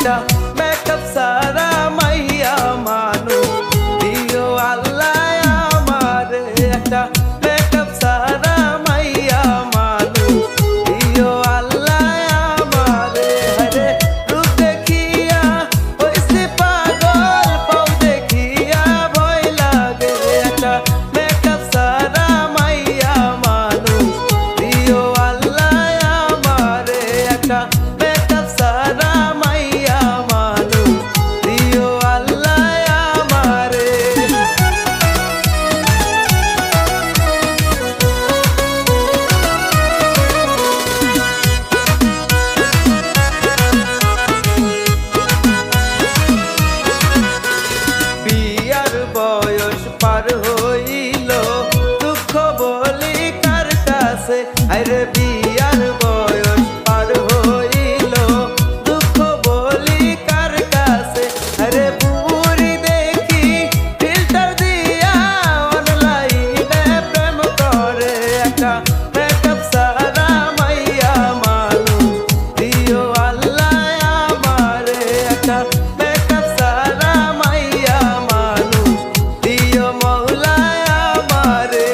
একটা মেকআপ সারা মাইয়া মানুষ দিও আল্লাহ আমারে একটা মেকআপ সারা মাইয়া মানুষ দিও আল্লাহ আমারে হরে রূপ দেখিয়া হইছে পাগল পাও দেখিয়া ভয় লাগে একটা মেকআপ সারা মাইয়া মানুষ দিও আল্লাহ আমারে একটা মেকআপ সারা মাইয়া মানুষ দিও আল্লাহ আমারে বিয়ার বয়স পার হইল দুঃখ বলি কার কাছে আরে বিয়ার বয়স পার হইল দুঃখ বলি কার কাছে আরে বুড়ি দেখি ফিল্টার দিয়া অনলাইনে প্রেম করে একটা মেকআপ সারা মাইয়া মানুষ দিও আল্লাহ আমারে একটা মেকআপ সারা মাইয়া মানুষ দিও মৌলা আমারে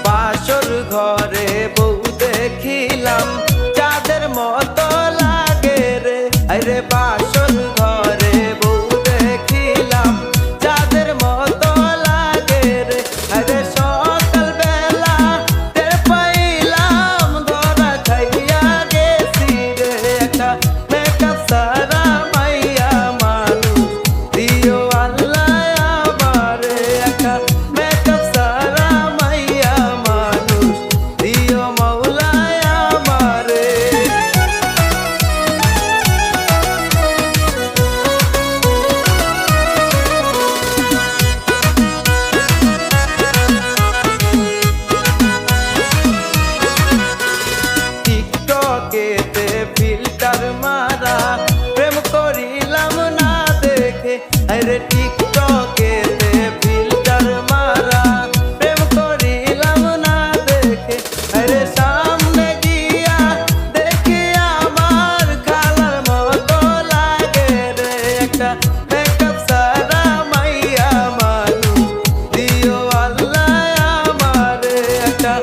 বাসর ঘরে বউ দেখিলাম চাঁদের মতো লাগে রে আরে বাসর ঘরে বউ দেখিলাম চাঁদের মতো লাগে রে আরে সকাল বেলা টের পাইলাম ধরা খাইয়া গেছি রে একটা মেকআপ সারা মাইয়া মানুষ দিও আল্লাহ আমারে একটা মেকআপ সারা মাইয়া মানুষ দিও মৌলা আমারে টিকটকেতে ফিল্টার মারা প্রেম করিলাম না দেখে আরে টিকটকেতে ফিল্টার মারা প্রেম করিলাম না দেখে আরে সামনে গিয়া দেখি আমার খালার মতো লাগে রে একটা মেকআপ সারা মাইয়া মানুষ দিও আল্লাহ আমারে একটা